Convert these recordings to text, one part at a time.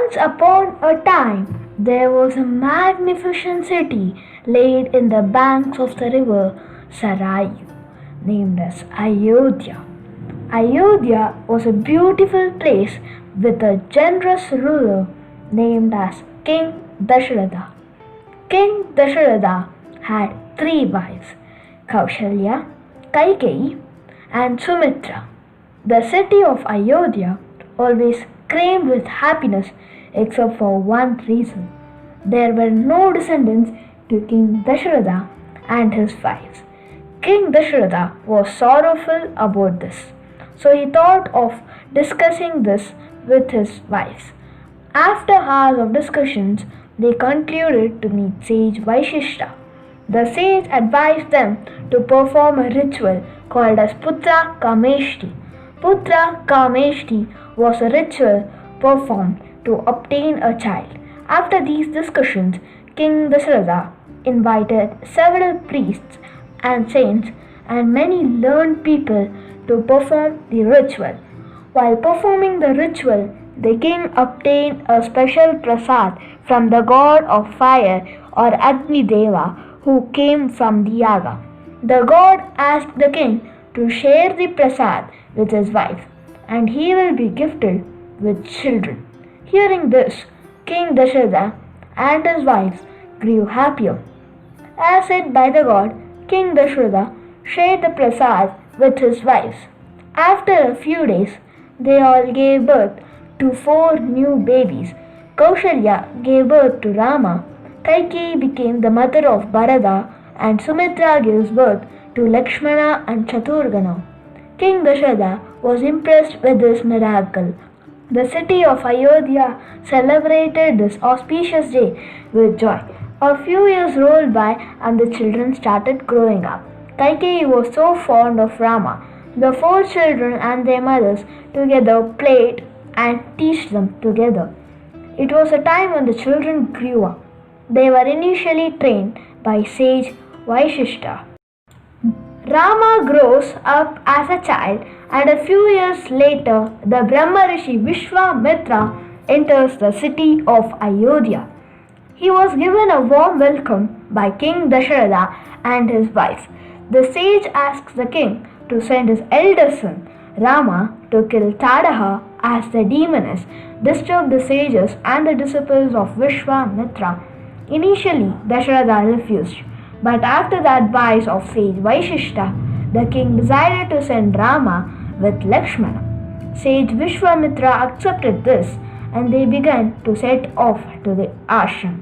Once upon a time, there was a magnificent city laid in the banks of the river Sarayu, named as Ayodhya. Ayodhya was a beautiful place with a generous ruler named as King Dasharatha. King Dasharatha had three wives, Kaushalya, Kaikeyi, and Sumitra. The city of Ayodhya always screamed with happiness except for one reason. There were no descendants to King Dasharatha and his wives. King Dasharatha was sorrowful about this, so he thought of discussing this with his wives. After hours of discussions, they concluded to meet sage Vaishishta. The sage advised them to perform a ritual called as Putra Kameshti. Putra Kameshti was a ritual performed to obtain a child. After these discussions, King Dasharatha invited several priests and saints and many learned people to perform the ritual. While performing the ritual, the king obtained a special prasad from the god of fire or Agni Deva who came from the yaga. The god asked the king to share the prasad with his wife, and he will be gifted with children. Hearing this, King Dasharatha and his wives grew happier. As said by the god, King Dasharatha shared the prasad with his wives. After a few days, they all gave birth to 4 new babies. Kaushalya gave birth to Rama, Kaikeyi became the mother of Bharata, and Sumitra gives birth to Lakshmana and Shatrugna. King Dasharatha was impressed with this miracle. The city of Ayodhya celebrated this auspicious day with joy. A few years rolled by and the children started growing up. Kaikeyi was so fond of Rama. The 4 children and their mothers together played and teased them together. It was a time when the children grew up. They were initially trained by sage Vaishishta. Rama grows up as a child, and a few years later, the Brahma Rishi Vishwamitra enters the city of Ayodhya. He was given a warm welcome by King Dasharatha and his wife. The sage asks the king to send his elder son, Rama, to kill Tadaha as the demoness disturbed the sages and the disciples of Vishwamitra. Initially, Dasharatha refused, but after the advice of sage Vaishishta, the king decided to send Rama with Lakshmana. Sage Vishwamitra accepted this, and they began to set off to the ashram.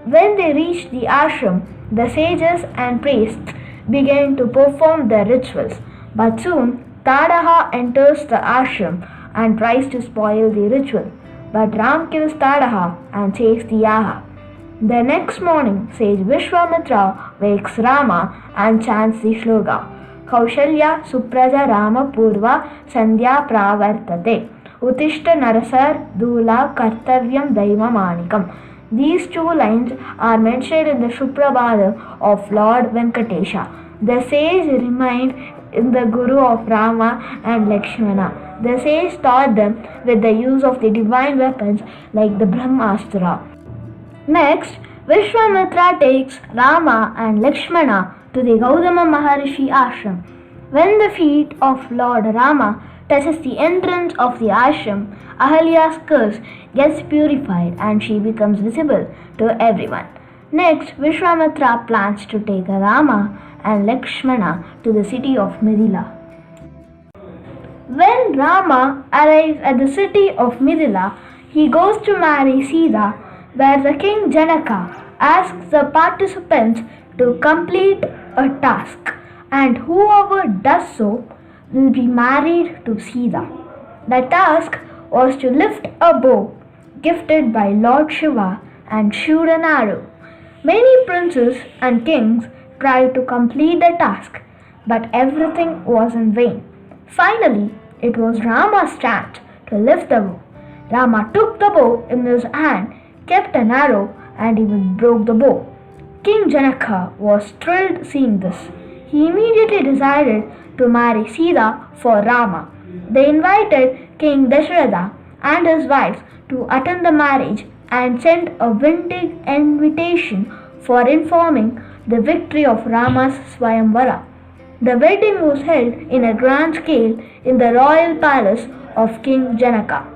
When they reached the ashram, the sages and priests began to perform their rituals, but soon Tadaha enters the ashram and tries to spoil the ritual. But Ram kills Tadaha and saves the yaga. The next morning, sage Vishwamitra wakes Rama and chants the shloka, Kaushalya Supraja Rama Purva Sandhya Pravartate Utishta Narasar Dula Kartavyam Daivamanikam. These 2 lines are mentioned in the Suprabhadam of Lord Venkatesha. The sage remained in the Guru of Rama and Lakshmana. The sage taught them with the use of the divine weapons like the Brahmastra. Next, Vishwamitra takes Rama and Lakshmana to the Gautama Maharishi ashram. When the feet of Lord Rama touches the entrance of the ashram, Ahalya's curse gets purified and she becomes visible to everyone. Next, Vishwamitra plans to take Rama and Lakshmana to the city of Mithila. When Rama arrives at the city of Mithila, he goes to marry Sita, where the king Janaka asks the participants to complete a task, and whoever does so will be married to Sita. The task was to lift a bow gifted by Lord Shiva and shoot an arrow. Many princes and kings tried to complete the task, but everything was in vain. Finally, it was Rama's chance to lift the bow. Rama took the bow in his hand, kept an arrow, and even broke the bow. King Janaka was thrilled seeing this. He immediately decided to marry Sita for Rama. They invited King Dasharatha and his wives to attend the marriage and sent a vintage invitation for informing the victory of Rama's Swayamvara. The wedding was held in a grand scale in the royal palace of King Janaka.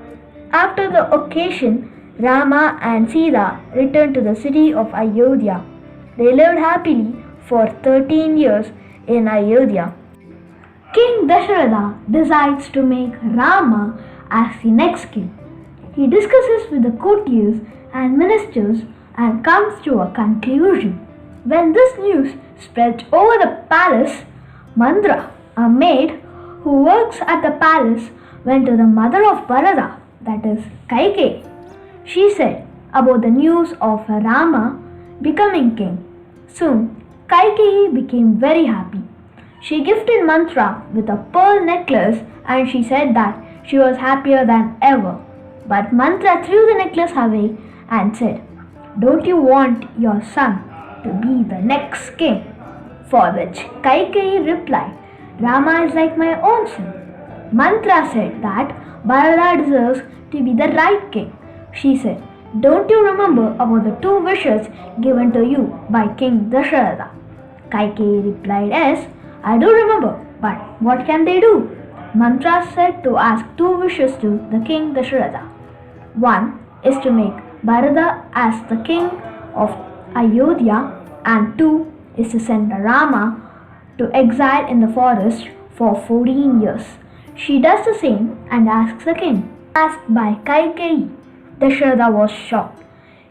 After the occasion, Rama and Sita returned to the city of Ayodhya. They lived happily for 13 years in Ayodhya. King Dasharatha decides to make Rama as the next king. He discusses with the courtiers and ministers and comes to a conclusion. When this news spread over the palace, Mandra, a maid who works at the palace, went to the mother of Bharata, that is Kaikeyi. She said about the news of Rama becoming king. Soon, Kaikeyi became very happy. She gifted Mantra with a pearl necklace and she said that she was happier than ever. But Mantra threw the necklace away and said, "Don't you want your son to be the next king?" For which Kaikeyi replied, "Rama is like my own son." Mantra said that Bharata deserves to be the right king. She said, "Don't you remember about the 2 wishes given to you by King Dasharatha?" Kaikeyi replied, "Yes, I do remember, but what can they do?" Mantra said to ask 2 wishes to the King Dasharatha. One is to make Bharata as the king of Ayodhya, and 2 is to send Rama to exile in the forest for 14 years. She does the same and asks the king. Asked by Kaikeyi, Dasharatha was shocked.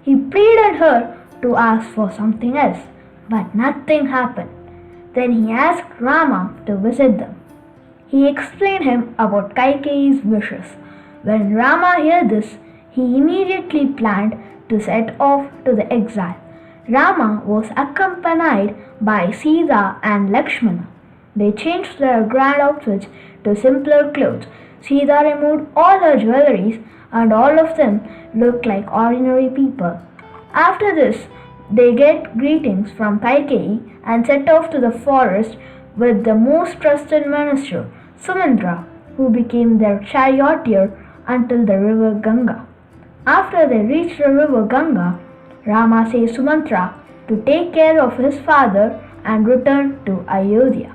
He pleaded her to ask for something else, but nothing happened. Then he asked Rama to visit them. He explained him about Kaikeyi's wishes. When Rama heard this, he immediately planned to set off to the exile. Rama was accompanied by Sita and Lakshmana. They changed their grand outfits to simpler clothes. Sita removed all her jewelries and all of them looked like ordinary people. After this, they get greetings from Kaikeyi and set off to the forest with the most trusted minister, Sumandra, who became their charioteer until the river Ganga. After they reach the river Ganga, Rama says Sumandra to take care of his father and return to Ayodhya.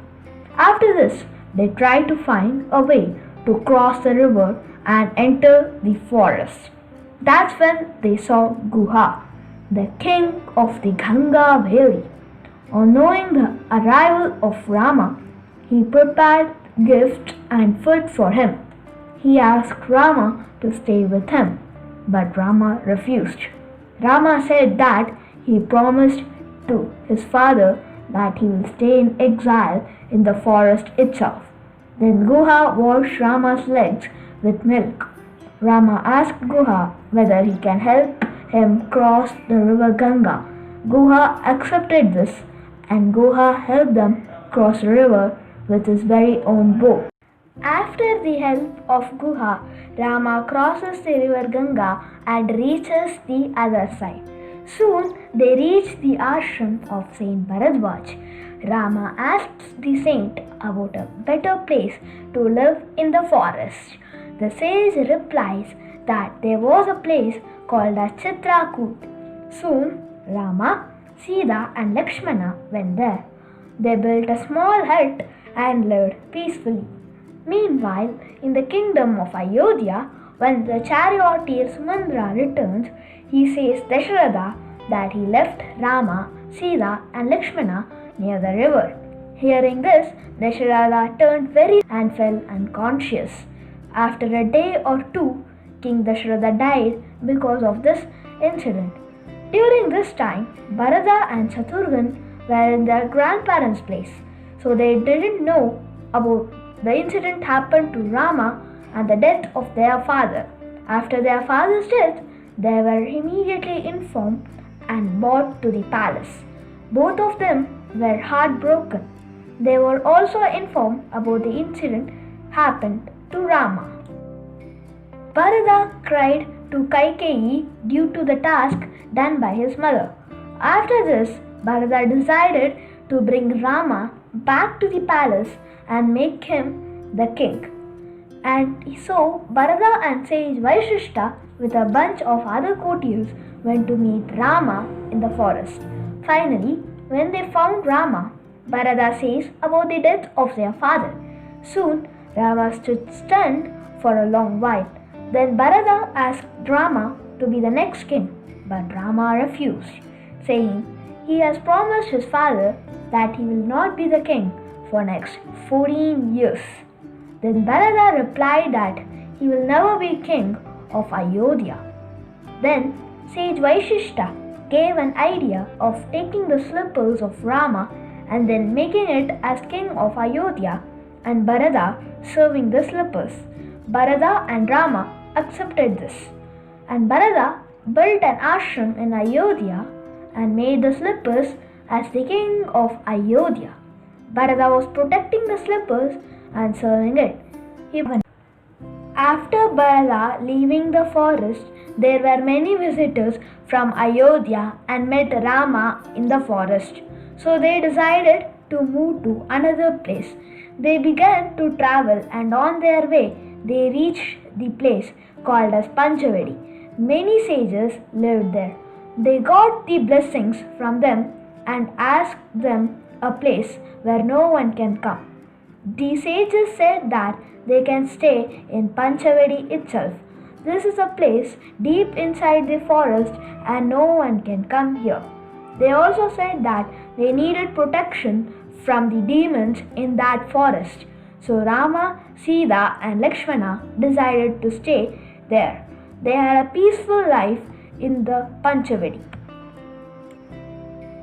After this, they try to find a way to cross the river and enter the forest. That's when they saw Guha, the king of the Ganga Valley. On knowing the arrival of Rama, he prepared gifts and food for him. He asked Rama to stay with him, but Rama refused. Rama said that he promised to his father that he will stay in exile in the forest itself. Then Guha washed Rama's legs with milk. Rama asked Guha whether he can help him cross the river Ganga. Guha accepted this and Guha helped them cross the river with his very own boat. After the help of Guha, Rama crosses the river Ganga and reaches the other side. Soon they reach the ashram of Saint Bharadwaj. Rama asks the saint about a better place to live in the forest. The sage replies that there was a place called a Chitrakoot. Soon Rama, Sita and Lakshmana went there. They built a small hut and lived peacefully. Meanwhile, in the kingdom of Ayodhya, when the charioteer Sumandra returns, he says Dasharatha that he left Rama, Sita and Lakshmana near the river. Hearing this, Dasharatha turned very and fell unconscious. After a day or 2, King Dasharatha died because of this incident. During this time, Bharata and Shatrughan were in their grandparents' place, so they didn't know about the incident happened to Rama and the death of their father. After their father's death, they were immediately informed and brought to the palace. Both of them were heartbroken. They were also informed about the incident happened to Rama. Bharata cried to Kaikeyi due to the task done by his mother. After this, Bharata decided to bring Rama back to the palace and make him the king. And so Bharata and sage Vaishishta with a bunch of other courtiers went to meet Rama in the forest. Finally, when they found Rama, Bharata says about the death of their father. Soon Rama stood stunned for a long while. Then Bharata asked Rama to be the next king, but Rama refused, saying he has promised his father that he will not be the king for next 14 years. Then Bharata replied that he will never be king of Ayodhya. Then sage Vaishishta gave an idea of taking the slippers of Rama and then making it as king of Ayodhya and Bharata serving the slippers. Bharata and Rama accepted this, and Bharata built an ashram in Ayodhya and made the slippers as the king of Ayodhya. Bharata was protecting the slippers and serving it. After Bharata leaving the forest, there were many visitors from Ayodhya and met Rama in the forest. So they decided to move to another place. They began to travel, and on their way they reached the place called as Panchavedi. Many sages lived there. They got the blessings from them and asked them a place where no one can come. The sages said that they can stay in Panchavedi itself. This is a place deep inside the forest and no one can come here. They also said that they needed protection from the demons in that forest. So Rama, Sita and Lakshmana decided to stay there. They had a peaceful life in the Panchavedi.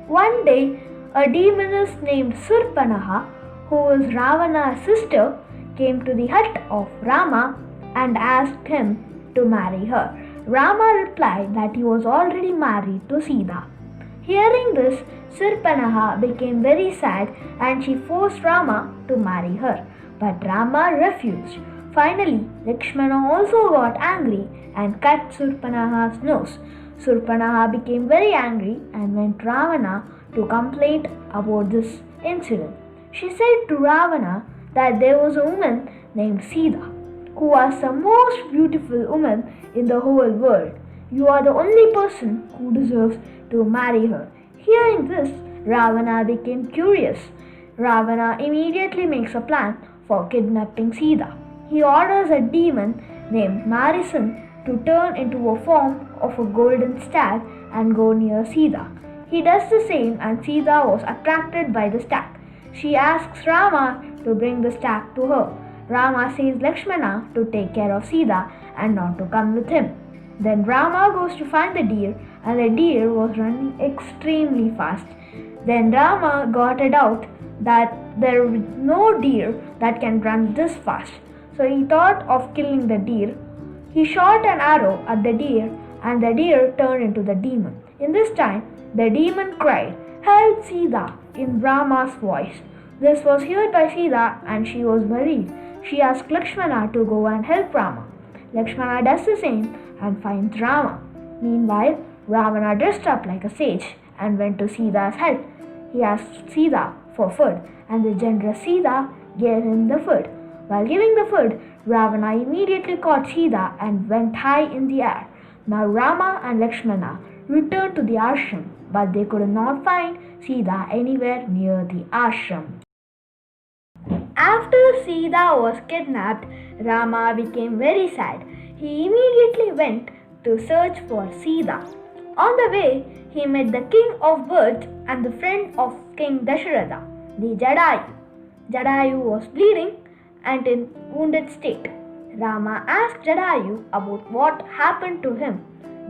One day, a demoness named Surpanaha, who was Ravana's sister, came to the hut of Rama and asked him to marry her. Rama replied that he was already married to Sita. Hearing this, Surpanaha became very sad and she forced Rama to marry her. But Rama refused. Finally, Lakshmana also got angry and cut Surpanaha's nose. Surpanaha became very angry and went to Ravana to complain about this incident. She said to Ravana that there was a woman named Sita, who was the most beautiful woman in the whole world. You are the only person who deserves to marry her. Hearing this, Ravana became curious. Ravana immediately makes a plan for kidnapping Sita. He orders a demon named Marisan to turn into a form of a golden stag and go near Sita. He does the same and Sita was attracted by the stag. She asks Rama to bring the stag to her. Rama says Lakshmana to take care of Sita and not to come with him. Then Rama goes to find the deer and the deer was running extremely fast. Then Rama got it out that there is no deer that can run this fast. So he thought of killing the deer. He shot an arrow at the deer and the deer turned into the demon. In this time, the demon cried, "Help Sita," in Rama's voice. This was heard by Sita and she was worried. She asked Lakshmana to go and help Rama. Lakshmana does the same and finds Rama. Meanwhile, Ravana dressed up like a sage and went to Sita's hut. He asked Sita for food and the generous Sita gave him the food. While giving the food, Ravana immediately caught Sita and went high in the air. Now Rama and Lakshmana returned to the ashram, but they could not find Sita anywhere near the ashram. After Sita was kidnapped, Rama became very sad. He immediately went to search for Sita. On the way, he met the king of birds and the friend of King Dasharatha, the Jadayu. Jadayu was bleeding and in wounded state. Rama asked Jadayu about what happened to him.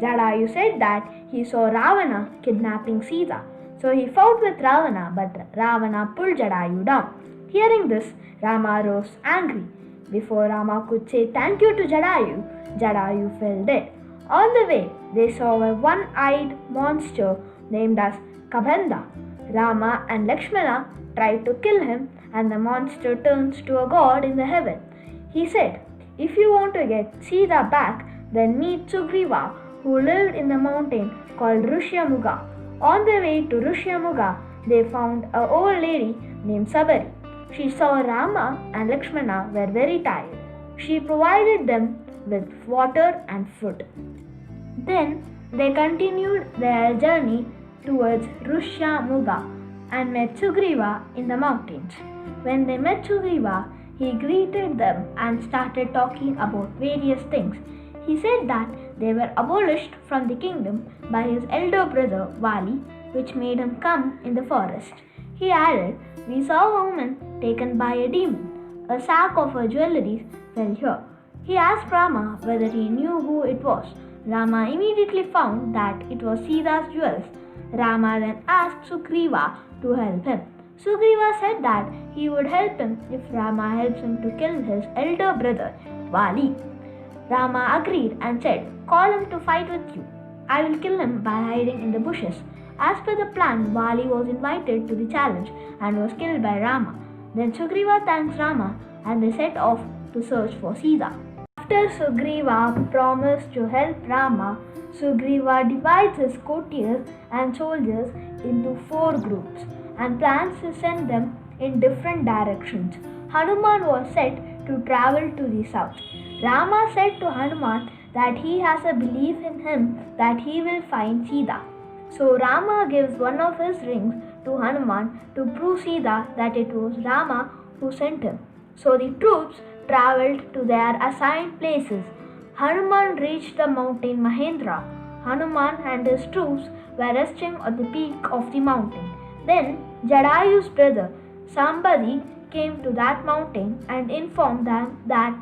Jadayu said that he saw Ravana kidnapping Sita. So he fought with Ravana, but Ravana pulled Jadayu down. Hearing this, Rama rose angry. Before Rama could say thank you to Jadayu, Jadayu fell dead. On the way, they saw a one-eyed monster named as Kabanda. Rama and Lakshmana tried to kill him and the monster turns to a god in the heaven. He said, "If you want to get Sita back, then meet Sugriva, who lived in the mountain called Rishyamuga." On their way to Rishyamuga, they found an old lady named Sabari. She saw Rama and Lakshmana were very tired. She provided them with water and food. Then they continued their journey towards Rushamugha and met Sugriva in the mountains. When they met Sugriva, he greeted them and started talking about various things. He said that they were abolished from the kingdom by his elder brother Vali, which made him come in the forest. He added, "We saw a woman taken by a demon. A sack of her jewelry fell here." He asked Rama whether he knew who it was. Rama immediately found that it was Sita's jewels. Rama then asked Sugriva to help him. Sugriva said that he would help him if Rama helps him to kill his elder brother, Vali. Rama agreed and said, "Call him to fight with you. I will kill him by hiding in the bushes." As per the plan, Vali was invited to the challenge and was killed by Rama. Then Sugriva thanks Rama and they set off to search for Sita. After Sugriva promised to help Rama, Sugriva divides his courtiers and soldiers into 4 groups and plans to send them in different directions. Hanuman was set to travel to the south. Rama said to Hanuman that he has a belief in him that he will find Sita. So Rama gives one of his rings to Hanuman to prove Sita that it was Rama who sent him. So the troops travelled to their assigned places. Hanuman reached the mountain Mahendra. Hanuman and his troops were resting on the peak of the mountain. Then Jadayu's brother Sambadi came to that mountain and informed them that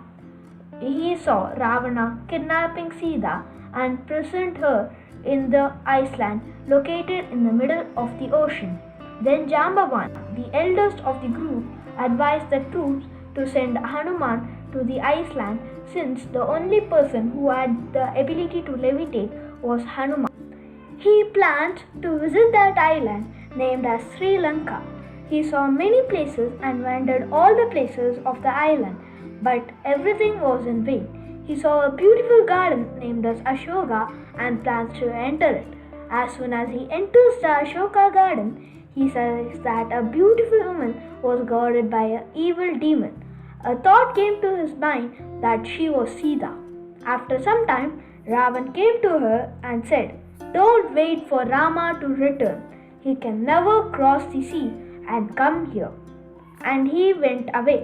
he saw Ravana kidnapping Sita and prisoned her in the island located in the middle of the ocean. Then Jambavan, the eldest of the group, advised the troops to send Hanuman to the island since the only person who had the ability to levitate was Hanuman. He planned to visit that island named as Sri Lanka. He saw many places and wandered all the places of the island, but everything was in vain. He saw a beautiful garden named as Ashoka and plans to enter it. As soon as he enters the Ashoka garden, he says that a beautiful woman was guarded by an evil demon. A thought came to his mind that she was Sita. After some time, Ravana came to her and said, "Don't wait for Rama to return. He can never cross the sea and come here." And he went away.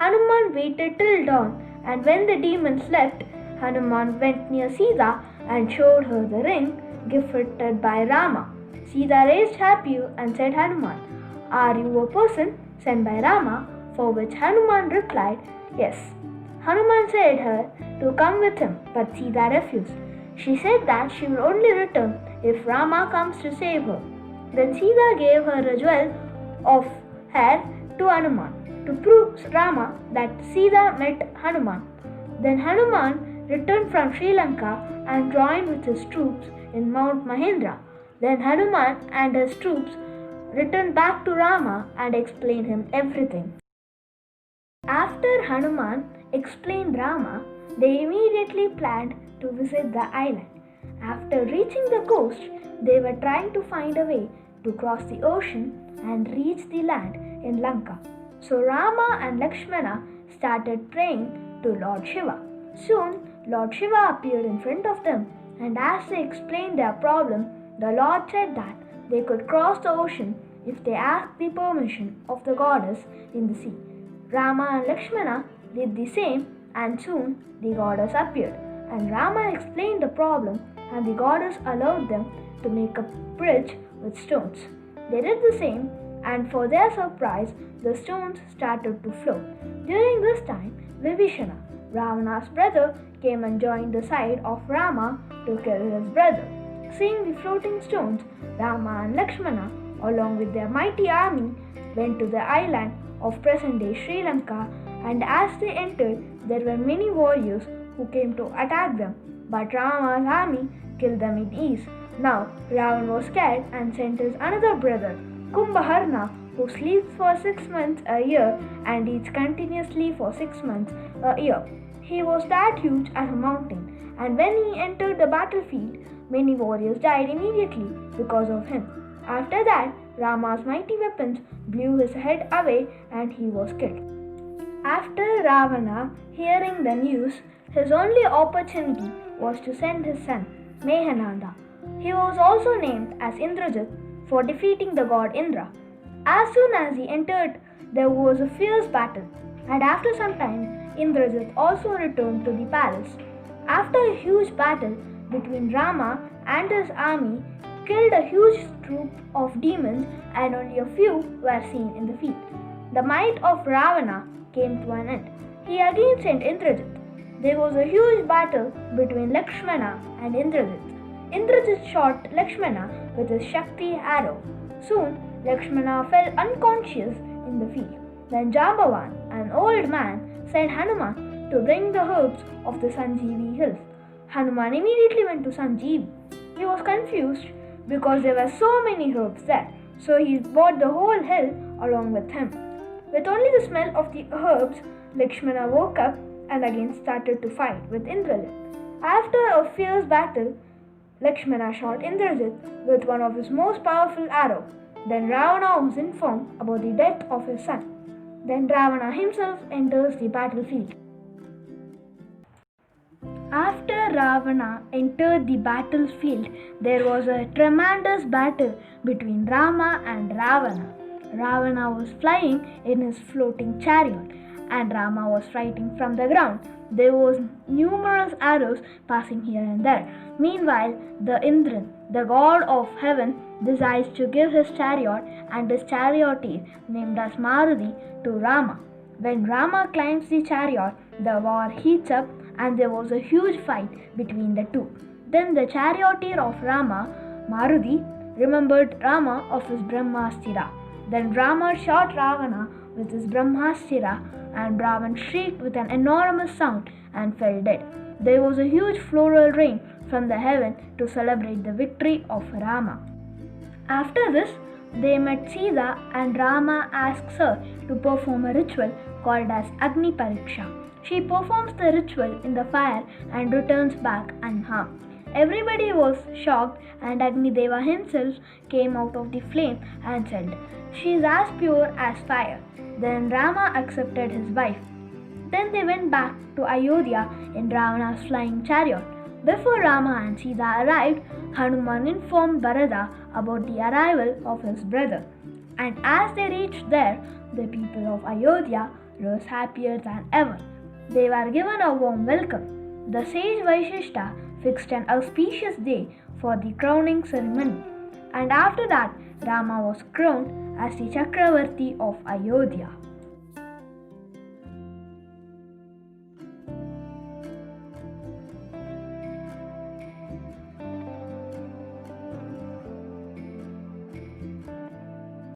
Hanuman waited till dawn, and when the demons left, Hanuman went near Sita and showed her the ring gifted by Rama. Sita raised happy and said, "Hanuman, are you a person sent by Rama?" For which Hanuman replied, "Yes." Hanuman said her to come with him, but Sita refused. She said that she will only return if Rama comes to save her. Then Sita gave her a jewel of hair to Hanuman to prove Rama that Sita met Hanuman. Then Hanuman returned from Sri Lanka and joined with his troops in Mount Mahendra. Then Hanuman and his troops returned back to Rama and explained him everything. After Hanuman explained Rama, they immediately planned to visit the island. After reaching the coast, they were trying to find a way to cross the ocean and reach the land in Lanka. So Rama and Lakshmana started praying to Lord Shiva. Soon, Lord Shiva appeared in front of them, and as they explained their problem, the Lord said that they could cross the ocean if they asked the permission of the goddess in the sea. Rama and Lakshmana did the same, and soon the goddess appeared. And Rama explained the problem, and the goddess allowed them to make a bridge with stones. They did the same, and for their surprise, the stones started to float. During this time, Vibhishana, Ravana's brother, came and joined the side of Rama to kill his brother. Seeing the floating stones, Rama and Lakshmana, along with their mighty army, went to the island of present-day Sri Lanka, and as they entered, there were many warriors who came to attack them, but Rama's army killed them in ease. Now, Ravana was scared and sent his another brother, Kumbhakarna, who sleeps for 6 months a year and eats continuously for 6 months a year. He was that huge as a mountain, and when he entered the battlefield, many warriors died immediately because of him. After that, Rama's mighty weapons blew his head away and he was killed. After Ravana hearing the news, his only opportunity was to send his son, Mehananda. He was also named as Indrajit for defeating the god Indra. As soon as he entered, there was a fierce battle, and after some time, Indrajit also returned to the palace. After a huge battle between Rama and his army, killed a huge troop of demons, and only a few were seen in the field. The might of Ravana came to an end. He again sent Indrajit. There was a huge battle between Lakshmana and Indrajit. Indrajit shot Lakshmana with his Shakti arrow. Soon, Lakshmana fell unconscious in the field. Then Jambavan, an old man, sent Hanuman to bring the herbs of the Sanjeevi hills. Hanuman immediately went to Sanjeevi. He was confused because there were so many herbs there, so he brought the whole hill along with him. With only the smell of the herbs, Lakshmana woke up and again started to fight with Indrajit. After a fierce battle, Lakshmana shot Indrajit with one of his most powerful arrows. Then Ravana was informed about the death of his son. Then Ravana himself enters the battlefield. After Ravana entered the battlefield, there was a tremendous battle between Rama and Ravana. Ravana was flying in his floating chariot, and Rama was fighting from the ground. There was numerous arrows passing here and there. Meanwhile, the Indran, the god of heaven, decides to give his chariot and his charioteer, named as Maruti, to Rama. When Rama climbs the chariot, the war heats up and there was a huge fight between the two. Then the charioteer of Rama, Maruti, remembered Rama of his Brahmastra. Then Rama shot Ravana with his Brahmastra, and Ravana shrieked with an enormous sound and fell dead. There was a huge floral rain from the heaven to celebrate the victory of Rama. After this, they met Sita, and Rama asks her to perform a ritual called as Agni Pariksha. She performs the ritual in the fire and returns back unharmed. Everybody was shocked, and Agni Deva himself came out of the flame and said, "She is as pure as fire." Then Rama accepted his wife. Then they went back to Ayodhya in Ravana's flying chariot. Before Rama and Sita arrived, Hanuman informed Bharata about the arrival of his brother. And as they reached there, the people of Ayodhya rose happier than ever. They were given a warm welcome. The sage Vaishishta fixed an auspicious day for the crowning ceremony. And after that, Rama was crowned as the Chakravarti of Ayodhya.